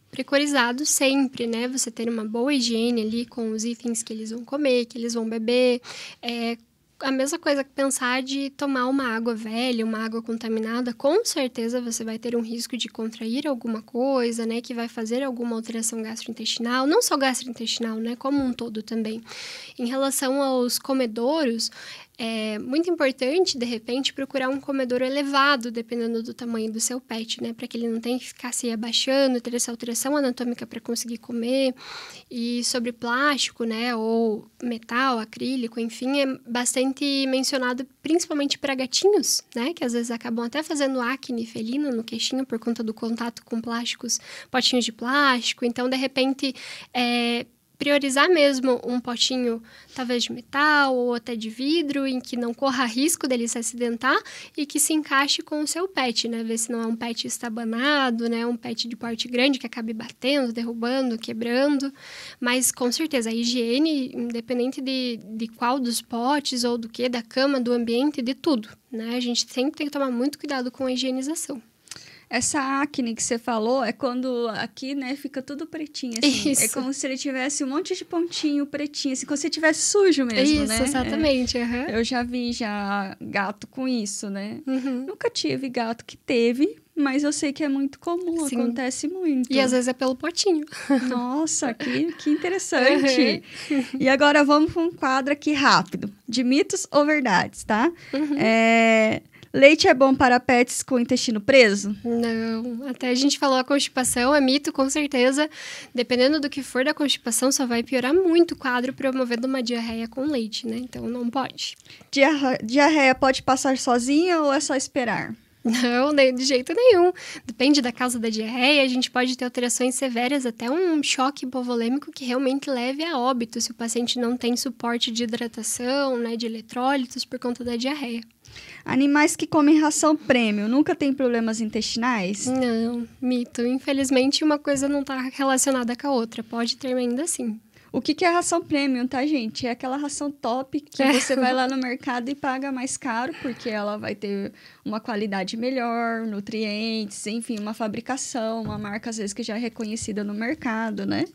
precorizado sempre, né? Você ter uma boa higiene ali com os itens que eles vão comer, que eles vão beber. A mesma coisa que pensar de tomar uma água velha, uma água contaminada, com certeza você vai ter um risco de contrair alguma coisa, né? Que vai fazer alguma alteração gastrointestinal, não só gastrointestinal, né? Como um todo também. Em relação aos comedouros, é muito importante, de repente, procurar um comedouro elevado, dependendo do tamanho do seu pet, né? Para que ele não tenha que ficar se abaixando, ter essa alteração anatômica para conseguir comer. E sobre plástico, né? Ou metal, acrílico, enfim, é bastante mencionado, principalmente para gatinhos, né? Que às vezes acabam até fazendo acne felino no queixinho por conta do contato com plásticos, potinhos de plástico. Então, de repente, priorizar mesmo um potinho, talvez de metal ou até de vidro, em que não corra risco dele se acidentar e que se encaixe com o seu pet, né? Ver se não é um pet estabanado, né? Um pet de porte grande que acabe batendo, derrubando, quebrando. Mas, com certeza, a higiene, independente de qual dos potes ou do que, da cama, do ambiente, de tudo, né? A gente sempre tem que tomar muito cuidado com a higienização.
Essa acne que você falou é quando aqui, né, fica tudo pretinho, assim.
Isso.
É como se ele tivesse um monte de pontinho pretinho, assim, como se ele tivesse sujo mesmo, né?
Isso, exatamente.
Eu já vi gato com isso, né?
Uhum.
Nunca tive gato que teve, mas eu sei que é muito comum,
Sim.
Acontece muito.
E às vezes é pelo potinho.
Nossa, que interessante. E agora vamos para um quadro aqui rápido, de mitos ou verdades, tá? Leite é bom para pets com o intestino preso?
Não, até a gente falou a constipação, é mito, com certeza. Dependendo do que for da constipação, só vai piorar muito o quadro promovendo uma diarreia com leite, né? Então, não pode.
Diarreia pode passar sozinha ou é só esperar?
Não, nem de jeito nenhum. Depende da causa da diarreia, a gente pode ter alterações severas, até um choque hipovolêmico que realmente leve a óbito se o paciente não tem suporte de hidratação, né, de eletrólitos por conta da diarreia.
Animais que comem ração premium nunca têm problemas intestinais?
Não, mito. Infelizmente, uma coisa não está relacionada com a outra. Pode ter ainda assim.
O que é ração premium, tá, gente? É aquela ração top que você vai lá no mercado e paga mais caro, porque ela vai ter uma qualidade melhor, nutrientes, enfim, uma fabricação, uma marca, às vezes, que já é reconhecida no mercado, né?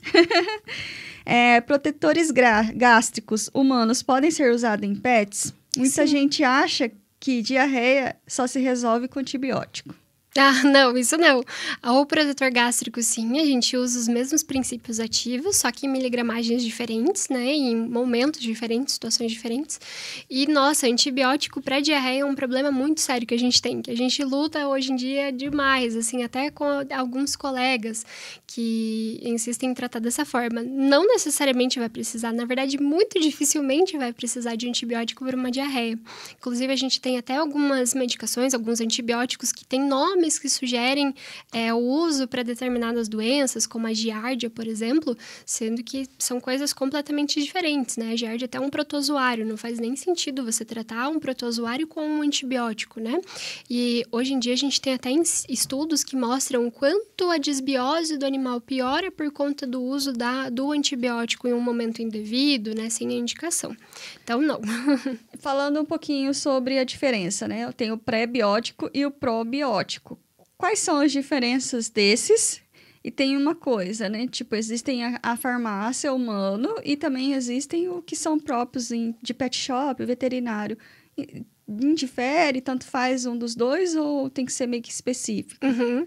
Protetores gástricos humanos podem ser usados em pets? Muita gente acha que diarreia só se resolve com antibiótico.
Ah, não, isso não. O protetor gástrico, sim, a gente usa os mesmos princípios ativos, só que em miligramagens diferentes, né? Em momentos diferentes, situações diferentes. E, nossa, antibiótico para diarreia é um problema muito sério que a gente tem, que a gente luta hoje em dia demais, assim, até com alguns colegas que insistem em tratar dessa forma. Não necessariamente vai precisar, na verdade, muito dificilmente vai precisar de antibiótico para uma diarreia. Inclusive, a gente tem até algumas medicações, alguns antibióticos que têm nomes que sugerem o uso para determinadas doenças, como a giardia, por exemplo, sendo que são coisas completamente diferentes, né? A giardia é até um protozoário, não faz nem sentido você tratar um protozoário com um antibiótico, né? E hoje em dia a gente tem até estudos que mostram o quanto a desbiose do animal piora por conta do uso do antibiótico em um momento indevido, né? Sem a indicação. Então, não.
Falando um pouquinho sobre a diferença, né? Eu tenho o pré-biótico e o probiótico. Quais são as diferenças desses? E tem uma coisa, né? Tipo, existem a farmácia humano e também existem o que são próprios de pet shop, veterinário. Indifere, tanto faz um dos dois ou tem que ser meio que específico?
Uhum.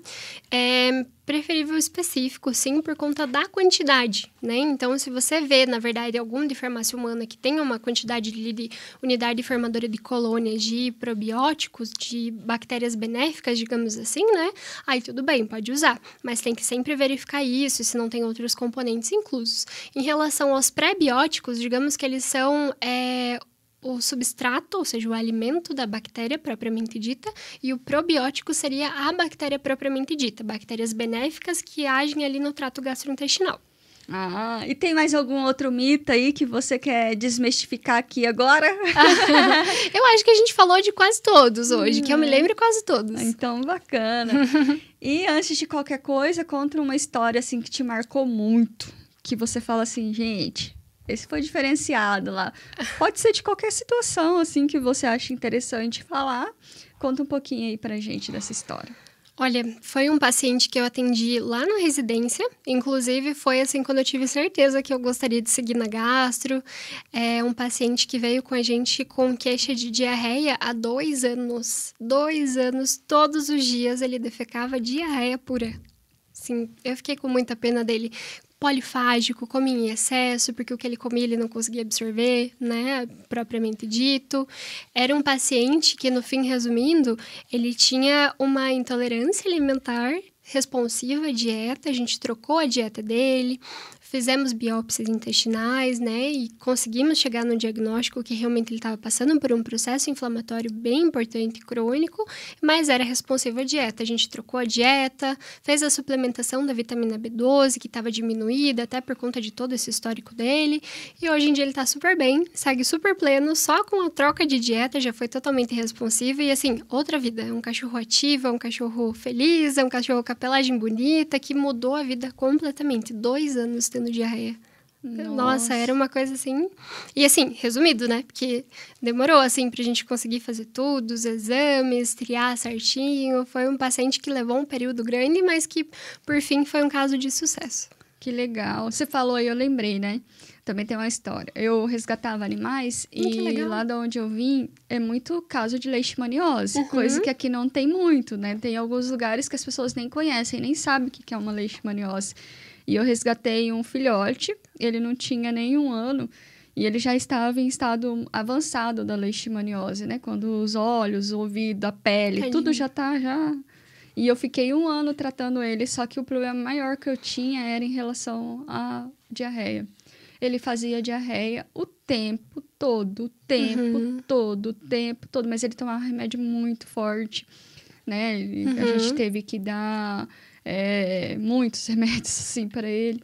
É preferível específico, sim, por conta da quantidade, né? Então, se você vê, na verdade, algum de farmácia humana que tenha uma quantidade de unidade formadora de colônias de probióticos, de bactérias benéficas, digamos assim, né? Aí tudo bem, pode usar, mas tem que sempre verificar isso, se não tem outros componentes inclusos. Em relação aos pré-bióticos, digamos que eles são o substrato, ou seja, o alimento da bactéria propriamente dita, e o probiótico seria a bactéria propriamente dita, bactérias benéficas que agem ali no trato gastrointestinal.
Ah, e tem mais algum outro mito aí que você quer desmistificar aqui agora?
Eu acho que a gente falou de quase todos hoje, que eu me lembro quase todos.
Então, bacana. E antes de qualquer coisa, conta uma história assim que te marcou muito, que você fala assim, gente, esse foi diferenciado lá. Pode ser de qualquer situação, assim, que você acha interessante falar. Conta um pouquinho aí pra gente dessa história.
Olha, foi um paciente que eu atendi lá na residência. Inclusive, foi assim quando eu tive certeza que eu gostaria de seguir na gastro. É um paciente que veio com a gente com queixa de diarreia há 2 anos. 2 anos, todos os dias ele defecava diarreia pura. Sim, eu fiquei com muita pena dele. Polifágico, comia em excesso, porque o que ele comia ele não conseguia absorver, né, propriamente dito. Era um paciente que, no fim, resumindo, ele tinha uma intolerância alimentar responsiva à dieta, a gente trocou a dieta dele, fizemos biópsias intestinais, né, e conseguimos chegar no diagnóstico que realmente ele estava passando por um processo inflamatório bem importante e crônico, mas era responsivo à dieta. A gente trocou a dieta, fez a suplementação da vitamina B12, que estava diminuída, até por conta de todo esse histórico dele, e hoje em dia ele está super bem, segue super pleno, só com a troca de dieta já foi totalmente responsivo, e assim, outra vida, é um cachorro ativo, é um cachorro feliz, é um cachorro com a pelagem bonita, que mudou a vida completamente, 2 anos tendo diarreia. Nossa, era uma coisa assim... E assim, resumido, né? Porque demorou, assim, pra gente conseguir fazer tudo, os exames, triar certinho. Foi um paciente que levou um período grande, mas que, por fim, foi um caso de sucesso.
Que legal. Você falou aí, eu lembrei, né? Também tem uma história. Eu resgatava animais e lá de onde eu vim é muito caso de leishmaniose, coisa que aqui não tem muito, né? Tem alguns lugares que as pessoas nem conhecem, nem sabem o que é uma leishmaniose. E eu resgatei um filhote, ele não tinha nem 1 ano, E ele já estava em estado avançado da leishmaniose, né? Quando os olhos, o ouvido, a pele, tudo já tá, E eu fiquei 1 ano tratando ele, só que o problema maior que eu tinha era em relação à diarreia. Ele fazia diarreia o tempo todo, mas ele tomava remédio muito forte, né? A gente teve que dar muitos remédios, assim, para ele.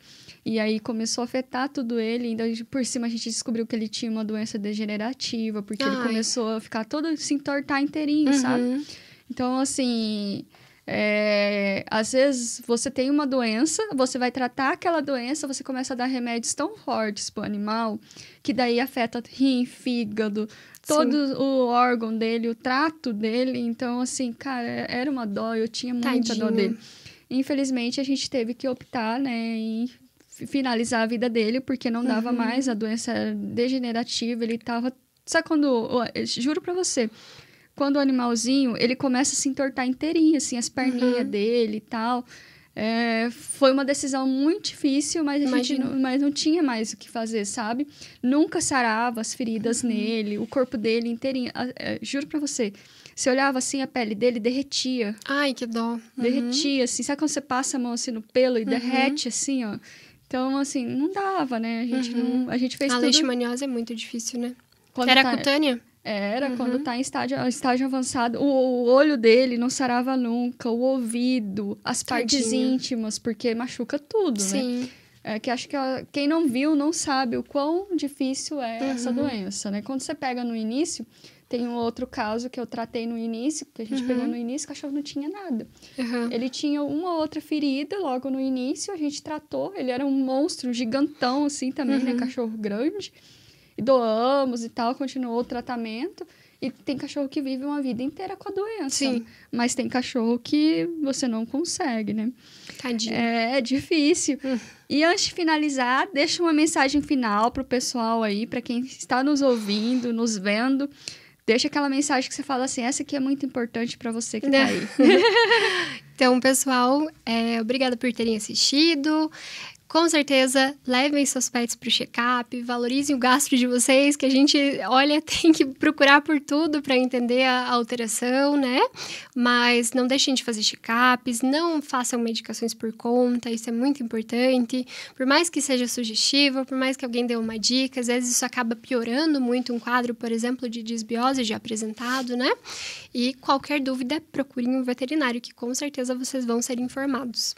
E aí começou a afetar tudo ele, ainda por cima a gente descobriu que ele tinha uma doença degenerativa, porque ele começou a ficar todo, se entortar inteirinho, sabe? Então, assim, às vezes você tem uma doença, você vai tratar aquela doença, você começa a dar remédios tão fortes pro animal, que daí afeta rim, fígado, todo o órgão dele, o trato dele. Então, assim, cara, era uma dó, eu tinha muita dó dele. Infelizmente, a gente teve que optar, né, em finalizar a vida dele, porque não dava mais, a doença era degenerativa, ele tava... Sabe quando... Juro pra você, quando o animalzinho, ele começa a se entortar inteirinho, assim, as perninhas dele e tal. Foi uma decisão muito difícil, mas mas não tinha mais o que fazer, sabe? Nunca sarava as feridas nele, o corpo dele inteirinho. Juro pra você, você olhava assim, a pele dele derretia.
Ai, que dó.
Derretia, assim. Sabe quando você passa a mão assim no pelo e derrete, assim, ó? Então, assim, não dava, né? A gente fez tudo...
A leishmaniose é muito difícil, né?
Quando
Era cutânea?
Quando tá em estágio avançado. O olho dele não sarava nunca, o ouvido, as partes íntimas, porque machuca tudo,
Sim.
né? Que acho que quem não viu não sabe o quão difícil é essa doença, né? Quando você pega no início, tem um outro caso que eu tratei no início, que a gente pegou no início, o cachorro não tinha nada. Ele tinha uma outra ferida logo no início, a gente tratou, ele era um monstro, um gigantão assim também, né? Cachorro grande. E doamos e tal, continuou o tratamento. E tem cachorro que vive uma vida inteira com a doença.
Sim.
Mas tem cachorro que você não consegue, né?
Tadinho.
É difícil. E antes de finalizar, deixa uma mensagem final pro pessoal aí, para quem está nos ouvindo, nos vendo. Deixa aquela mensagem que você fala assim, essa aqui é muito importante para você que tá aí.
Então, pessoal, obrigada por terem assistido. Com certeza, levem seus pets para o check-up, valorizem o gastro de vocês, que a gente, tem que procurar por tudo para entender a alteração, né? Mas não deixem de fazer check-ups, não façam medicações por conta, isso é muito importante. Por mais que seja sugestivo, por mais que alguém dê uma dica, às vezes isso acaba piorando muito um quadro, por exemplo, de disbiose já apresentado, né? E qualquer dúvida, procurem um veterinário, que com certeza vocês vão ser informados.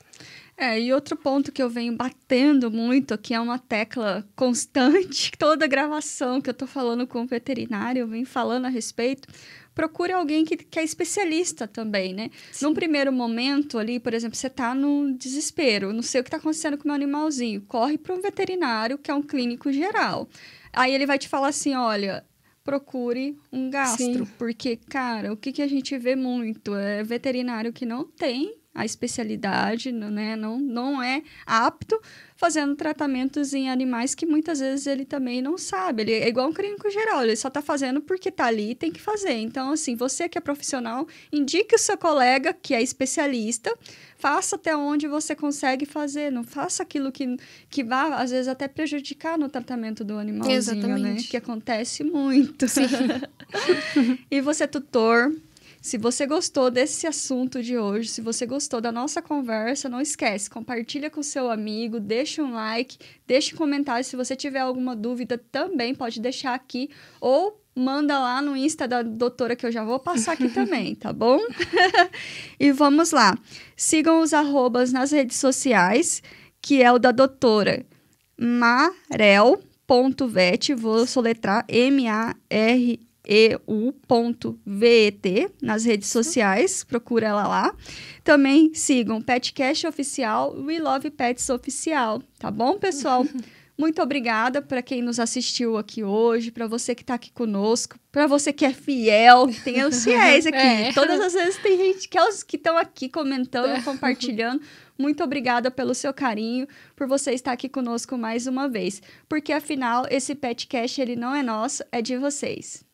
E outro ponto que eu venho batendo muito, que é uma tecla constante, toda gravação que eu tô falando com o veterinário, eu venho falando a respeito, procure alguém que é especialista também, né? Sim. Num primeiro momento ali, por exemplo, você tá no desespero, não sei o que tá acontecendo com o meu animalzinho, corre para um veterinário, que é um clínico geral. Aí ele vai te falar assim, olha... procure um gastro, porque, cara, o que a gente vê muito é veterinário que não tem a especialidade, né? Não é apto fazendo tratamentos em animais que muitas vezes ele também não sabe. Ele é igual um clínico geral, ele só tá fazendo porque tá ali e tem que fazer. Então, assim, você que é profissional, indique o seu colega que é especialista, faça até onde você consegue fazer, não faça aquilo que vá, às vezes, até prejudicar no tratamento do animalzinho, exatamente, né? Que acontece muito. Sim. E você, tutor... Se você gostou desse assunto de hoje, se você gostou da nossa conversa, não esquece, compartilha com seu amigo, deixa um like, deixa um comentário. Se você tiver alguma dúvida, também pode deixar aqui ou manda lá no Insta da doutora, que eu já vou passar aqui também, tá bom? E vamos lá. Sigam os arrobas nas redes sociais, que é o da doutora Marel.vet, vou soletrar MAREU.vet nas redes sociais, procura ela lá. Também sigam Petcast Oficial, We Love Pets Oficial, tá bom, pessoal? Muito obrigada para quem nos assistiu aqui hoje, para você que está aqui conosco, para você que é fiel, tem os fiéis aqui. Todas as vezes tem gente que estão aqui comentando, compartilhando. Muito obrigada pelo seu carinho, por você estar aqui conosco mais uma vez. Porque, afinal, esse Petcast, ele não é nosso, é de vocês.